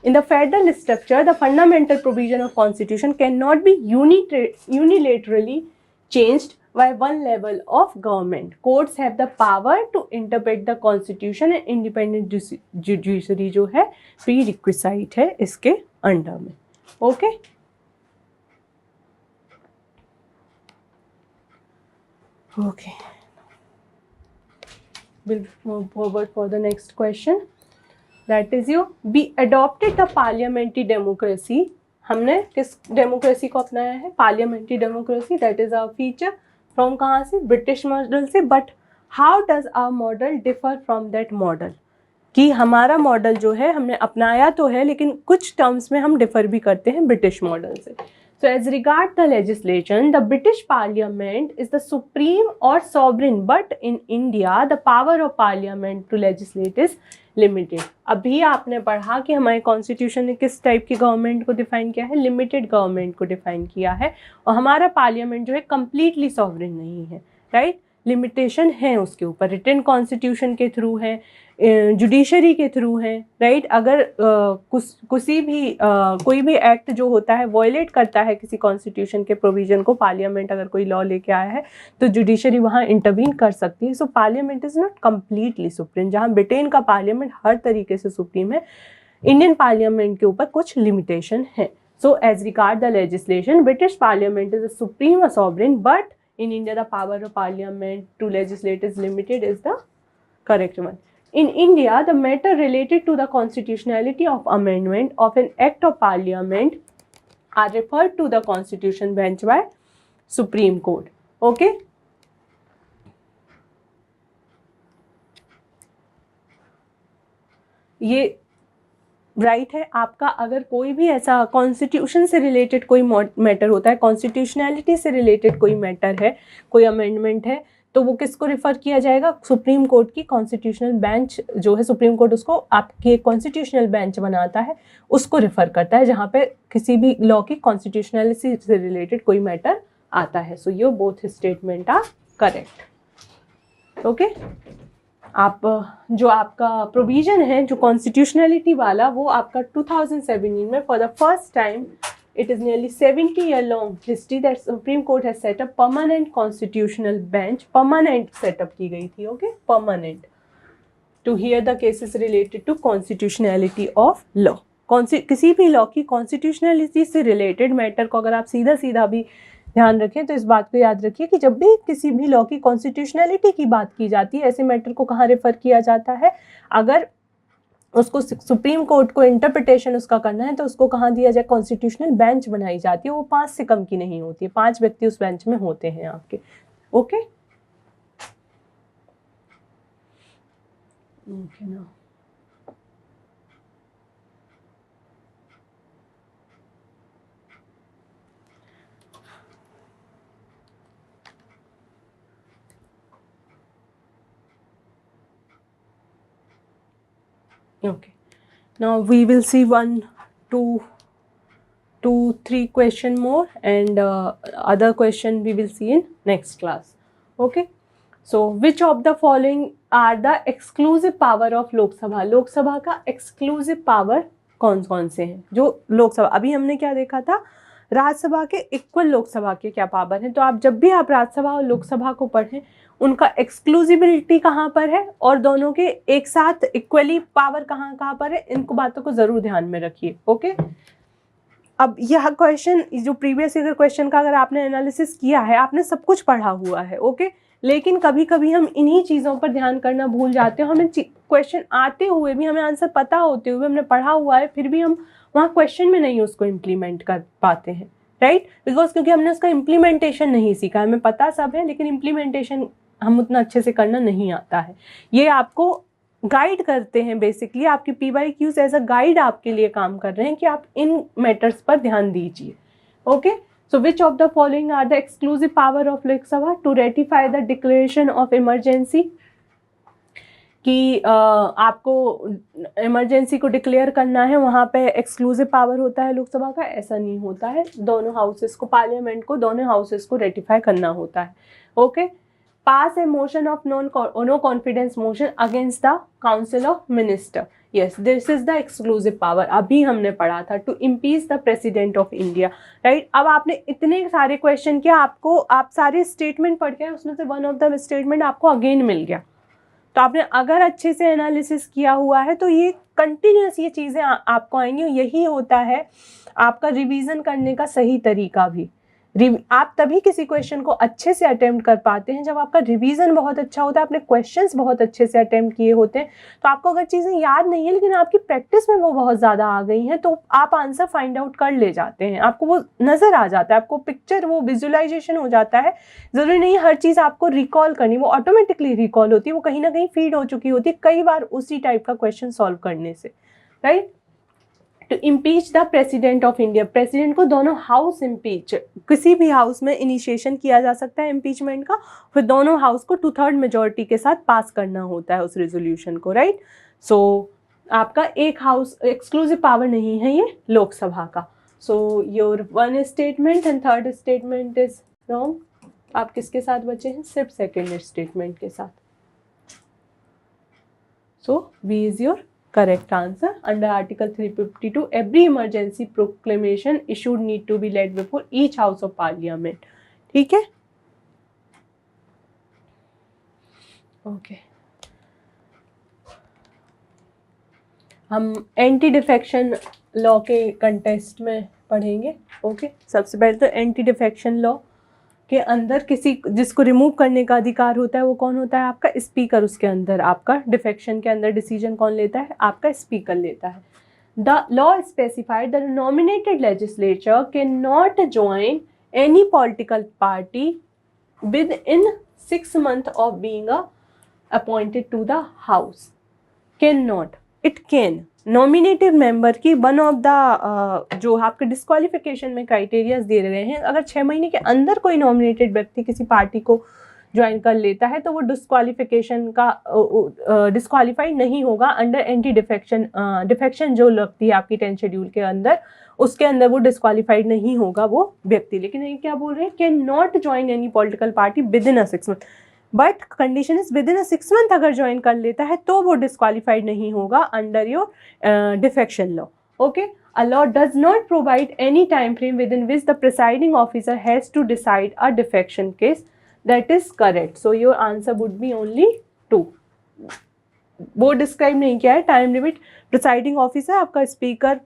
[SPEAKER 1] In the federal structure, the fundamental provision of constitution cannot be unilaterally changed by one level of government. Courts have the power to interpret the constitution and independent judiciary जो है prerequisite है इसके under में, okay? Okay. We'll move forward for the next question. That is you we adopted the parliamentary democracy. हमने किस democracy को अपनाया है, parliamentary democracy. That is our feature from कहाँ से, ब्रिटिश मॉडल से। But how does our model differ from that model, कि हमारा मॉडल जो है हमने अपनाया तो है लेकिन कुछ टर्म्स में हम डिफर भी करते हैं ब्रिटिश मॉडल से। So as regard the legislation, the British Parliament is the supreme or sovereign, but in India the power of Parliament to legislate is limited. अभी आपने पढ़ा कि हमारे कॉन्स्टिट्यूशन ने किस टाइप की गवर्नमेंट को डिफाइन किया है, लिमिटेड गवर्नमेंट को डिफाइन किया है, और हमारा पार्लियामेंट जो है कम्प्लीटली सॉवरेन नहीं है, राइट। लिमिटेशन है उसके ऊपर, रिटन कॉन्स्टिट्यूशन के थ्रू है, जुडिशरी के थ्रू है, राइट। अगर कोई भी एक्ट जो होता है वॉयलेट करता है किसी कॉन्स्टिट्यूशन के प्रोविजन को, पार्लियामेंट अगर कोई लॉ लेके आया है तो जुडिशरी वहाँ इंटरवीन कर सकती है। So parliament is not completely supreme. जहाँ ब्रिटेन का पार्लियामेंट हर तरीके से सुप्रीम है, इंडियन पार्लियामेंट के ऊपर कुछ लिमिटेशन है। So as regard the legislation, British parliament is a supreme और sovereign, but in India the power of parliament to legislate is limited is the correct one. In India, the matter related to the constitutionality of amendment of an act of parliament are referred to the constitution bench by Supreme Court. Okay? ये right है आपका। अगर कोई भी ऐसा constitution से related कोई matter होता है, कॉन्स्टिट्यूशनैलिटी से रिलेटेड कोई मैटर है, कोई अमेंडमेंट है, तो वो किसको रिफ़र किया जाएगा, सुप्रीम कोर्ट की कॉन्स्टिट्यूशनल बेंच जो है, सुप्रीम कोर्ट उसको आपकी एक कॉन्स्टिट्यूशनल बेंच बनाता है, उसको रिफ़र करता है जहाँ पे किसी भी लॉ की कॉन्स्टिट्यूशनैलिटी से रिलेटेड कोई मैटर आता है। So your both statement are correct. Okay, आप जो आपका प्रोविजन है जो कॉन्स्टिट्यूशनलिटी वाला, वो आपका 2017 में for the first time, it is nearly 70-year long history that Supreme Court has set up permanent constitutional bench, permanent setup की गई थी, okay, permanent, to hear the cases related to constitutionality of law. किसी भी law की constitutionality से related matter को अगर आप सीधा सीधा भी ध्यान रखें तो इस बात को याद रखिए कि जब भी किसी भी लॉ की कॉन्स्टिट्यूशनलिटी की बात की जाती है, ऐसे मैटर को कहाँ रेफर किया जाता है, अगर उसको सुप्रीम कोर्ट को इंटरप्रिटेशन उसका करना है तो उसको कहाँ दिया जाए, कॉन्स्टिट्यूशनल बेंच बनाई जाती है। वो 5 से कम की नहीं होती है, 5 व्यक्ति उस बेंच में होते हैं आपके। ओके, ओके ना, Okay. Now we will see 1, 2, 3 question more, and other question we will see in next class. Okay. So which of the following are the exclusive power of लोक सभा? लोक सभा का exclusive power कौन कौन से हैं? जो लोकसभा, अभी हमने क्या देखा था, राज्यसभा के इक्वल लोकसभा के क्या पावर हैं। तो आप जब भी आप राज्यसभा और लोकसभा को पढ़ें, उनका एक्सक्लूसिबिलिटी कहाँ पर है और दोनों के एक साथ इक्वली पावर कहाँ कहाँ पर है, इनको बातों को जरूर ध्यान में रखिए। ओके। अब यह क्वेश्चन, जो प्रीवियस ईयर क्वेश्चन का अगर आपने एनालिसिस किया है, आपने सब कुछ पढ़ा हुआ है। ओके। लेकिन कभी कभी हम इन्हीं चीज़ों पर ध्यान करना भूल जाते हैं। हमें क्वेश्चन आते हुए भी, हमें आंसर पता होते हुए, हमने पढ़ा हुआ है, फिर भी हम वहाँ क्वेश्चन में नहीं उसको इम्प्लीमेंट कर पाते हैं, राइट? बिकॉज क्योंकि हमने उसका इम्प्लीमेंटेशन नहीं सीखा। हमें पता सब है, लेकिन इम्प्लीमेंटेशन हम उतना अच्छे से करना नहीं आता है। ये आपको गाइड करते हैं, बेसिकली आपकी PYQs एज अ गाइड आपके लिए काम कर रहे हैं कि आप इन मैटर्स पर ध्यान दीजिए। Okay. So which of the following are the exclusive power of Lok Sabha? To ratify the declaration of emergency, कि आपको इमरजेंसी को डिक्लेयर करना है, वहाँ पे एक्सक्लूसिव पावर होता है लोकसभा का? ऐसा नहीं होता है। दोनों हाउसेस को, पार्लियामेंट को, दोनों हाउसेस को रेटिफाई करना होता है। Okay. Pass a motion of no confidence motion against the council of minister, yes, this is the exclusive power. अभी हमने पढ़ा था to impeach the president of India, right? अब आपने इतने सारे क्वेश्चन किया, आपको, आप सारे स्टेटमेंट पढ़ के, उसमें से वन ऑफ द स्टेटमेंट आपको अगेन मिल गया। तो आपने अगर अच्छे से एनालिसिस किया हुआ है तो ये कंटिन्यूस ये चीज़ें आपको आएंगी। यही होता है आपका रिवीजन करने का सही तरीका भी। आप तभी किसी क्वेश्चन को अच्छे से अटेम्प्ट कर पाते हैं जब आपका रिवीजन बहुत अच्छा होता है, आपने क्वेश्चंस बहुत अच्छे से अटेम्प्ट किए होते हैं। तो आपको अगर चीज़ें याद नहीं है लेकिन आपकी प्रैक्टिस में वो बहुत ज़्यादा आ गई हैं, तो आप आंसर फाइंड आउट कर ले जाते हैं, आपको वो नज़र आ जाता है, आपको पिक्चर, वो विजुअलाइजेशन हो जाता है। ज़रूरी नहीं हर चीज़ आपको रिकॉल करनी, वो ऑटोमेटिकली रिकॉल होती है, वो कहीं ना कहीं फीड हो चुकी होती है कई बार उसी टाइप का क्वेश्चन सॉल्व करने से, right? To impeach the president of India, president को दोनों हाउस इम्पीच, किसी भी हाउस में इनिशिएशन किया जा सकता है इम्पीचमेंट का, फिर दोनों हाउस को 2/3 मेजोरिटी के साथ पास करना होता है उस रेजोल्यूशन को, राइट? सो आपका एक हाउस एक्सक्लूसिव पावर नहीं है ये लोकसभा का। So your one statement and third statement is wrong. आप किसके साथ बचे हैं? सिर्फ सेकेंड स्टेटमेंट के साथ। So we is your correct answer. Under Article 352, every emergency proclamation issued need to be led before each House of Parliament. ठीक है? Okay. हम एंटी डिफेक्शन लॉ के कंटेस्ट में पढ़ेंगे। ओके। सबसे पहले तो एंटी डिफेक्शन लॉ के अंदर किसी जिसको रिमूव करने का अधिकार होता है वो कौन होता है? आपका स्पीकर। उसके अंदर आपका डिफेक्शन के अंदर डिसीजन कौन लेता है? आपका स्पीकर लेता है। The law specified the nominated legislature can not join any political party within 6 months of being appointed to the house. Can not, it can. Nominated member की वन ऑफ द जो आपके disqualification में criterias दे रहे हैं, अगर 6 महीने के अंदर कोई नॉमिनेटेड व्यक्ति किसी पार्टी को ज्वाइन कर लेता है तो वो डिस्क्वालिफिकेशन का डिस्क्वालीफाई नहीं होगा अंडर एंटी डिफेक्शन। डिफेक्शन जो लगती है आपकी 10 शेड्यूल के अंदर, उसके अंदर वो डिस्क्वालीफाइड नहीं होगा वो व्यक्ति। लेकिन ये क्या बोल रहे हैं? Can not join any political party within 6 months, but condition is with in 6 months अगर ज्वाइन कर लेता है तो वो डिस्क्वालीफाइड नहीं होगा under your defection law. Okay. A law does not provide any time frame within which the presiding officer has to decide a defection case. That is correct. So your answer would be only 2. वो describe नहीं किया है time limit. Presiding officer आपका speaker,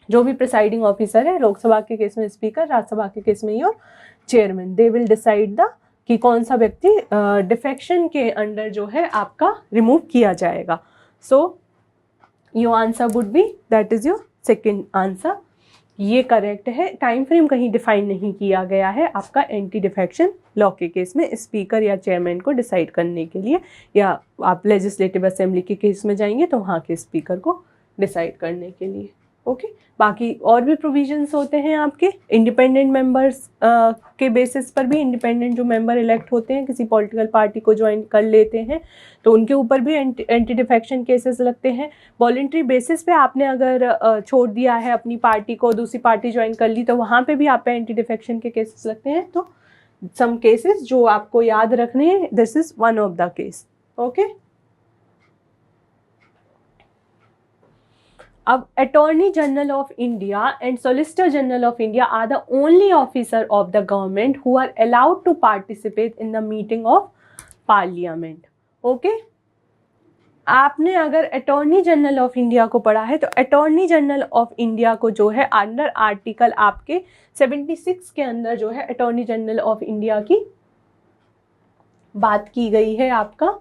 [SPEAKER 1] जो भी presiding officer है, लोकसभा के case में स्पीकर, राज्यसभा के केस में your chairman, they will decide the कि कौन सा व्यक्ति डिफेक्शन के अंडर जो है आपका रिमूव किया जाएगा। सो your answer would B, that is your second answer. ये करेक्ट है। टाइम फ्रेम कहीं डिफाइन नहीं किया गया है आपका एंटी डिफेक्शन लॉ के केस में स्पीकर या चेयरमैन को डिसाइड करने के लिए, या आप लेजिस्लेटिव असेंबली के केस में जाएंगे तो वहाँ के स्पीकर को डिसाइड करने के लिए। ओके बाकी और भी प्रोविजंस होते हैं आपके इंडिपेंडेंट मेंबर्स के बेसिस पर भी। इंडिपेंडेंट जो मेंबर इलेक्ट होते हैं किसी पॉलिटिकल पार्टी को ज्वाइन कर लेते हैं तो उनके ऊपर भी एंटी डिफेक्शन केसेस लगते हैं। वॉलंटरी बेसिस पे आपने अगर छोड़ दिया है अपनी पार्टी को, दूसरी पार्टी ज्वाइन कर ली, तो वहाँ पे भी आप पे एंटी डिफेक्शन के केसेस लगते हैं। तो सम केसेस जो आपको याद रखने हैं, this is one of the case. Okay अब attorney general of India and solicitor general of India are the only officer of the government who are allowed to participate in the meeting of parliament. Okay आपने अगर attorney general of India को पढ़ा है तो attorney general of India को जो है under article आपके 76 के अंदर जो है अटॉर्नी जनरल ऑफ इंडिया की बात की गई है आपका।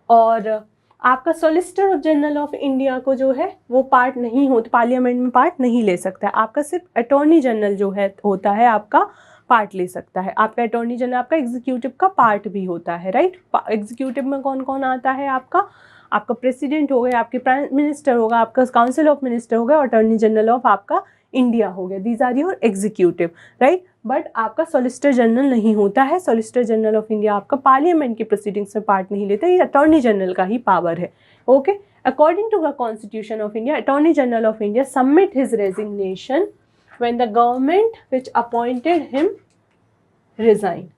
[SPEAKER 1] और आपका सोलिसिटर जनरल ऑफ इंडिया को जो है वो पार्ट नहीं होता, पार्लियामेंट में पार्ट नहीं ले सकता है। आपका सिर्फ अटॉर्नी जनरल जो है होता है आपका पार्ट ले सकता है। आपका अटॉर्नी जनरल आपका एग्जीक्यूटिव का पार्ट भी होता है, राइट। एग्जीक्यूटिव में कौन कौन आता है आपका प्रेसिडेंट हो गया, आपके प्राइम मिनिस्टर होगा, आपका काउंसिल ऑफ मिनिस्टर हो गया, अटॉर्नी जनरल ऑफ आपका इंडिया हो गया। These are your executive, right. But आपका सोलिसिटर जनरल नहीं होता है। सोलिसिटर जनरल ऑफ इंडिया आपका पार्लियामेंट की प्रोसीडिंग्स में पार्ट नहीं लेता, ये अटॉर्नी जनरल का ही पावर है। Okay according to the constitution of India attorney general of India submit his resignation when the government which appointed him resign.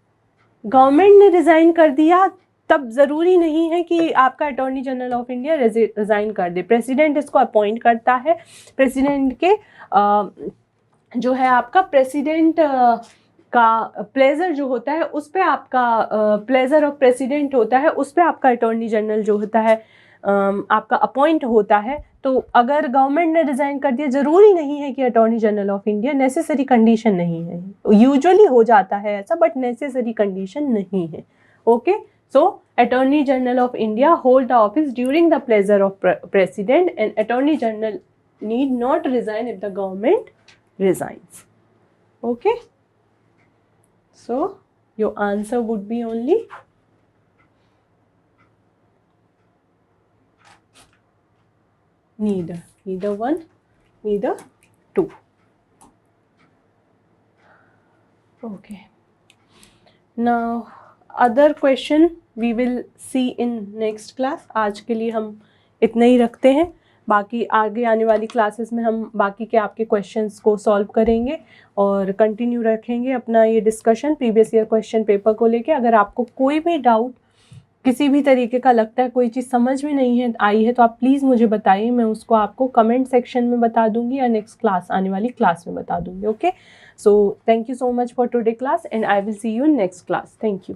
[SPEAKER 1] Government ने रिजाइन कर दिया तब ज़रूरी नहीं है कि आपका attorney general of India resign कर दे। प्रेसिडेंट इसको अपॉइंट करता है। प्रेसिडेंट के जो है आपका प्रेसिडेंट का प्लेजर जो होता है उस पर आपका प्लेजर ऑफ प्रेसिडेंट होता है, उस पर आपका अटॉर्नी जनरल जो होता है आपका अपॉइंट होता है। तो अगर गवर्नमेंट ने रिज़ाइन कर दिया ज़रूरी नहीं है कि attorney general of India, necessary condition नहीं है। यूजुअली हो जाता है ऐसा बट नेसेसरी कंडीशन नहीं है। Okay so attorney general of India hold the office during the pleasure of president and attorney general need not resign if the government resigns. Okay so your answer would be only neither one neither two. Okay now other question we will see in next class. आज के लिए हम इतना ही रखते हैं, बाकी आगे आने वाली क्लासेस में हम बाकी के आपके क्वेश्चंस को सॉल्व करेंगे और कंटिन्यू रखेंगे अपना ये discussion previous year question paper को लेके। अगर आपको कोई भी डाउट किसी भी तरीके का लगता है, कोई चीज़ समझ में नहीं है आई है, तो आप प्लीज़ मुझे बताइए, मैं उसको आपको कमेंट सेक्शन में बता दूंगी या नेक्स्ट क्लास आने वाली क्लास में बता दूंगी। Okay so thank you so much for today class and I will see you in next class. Thank you.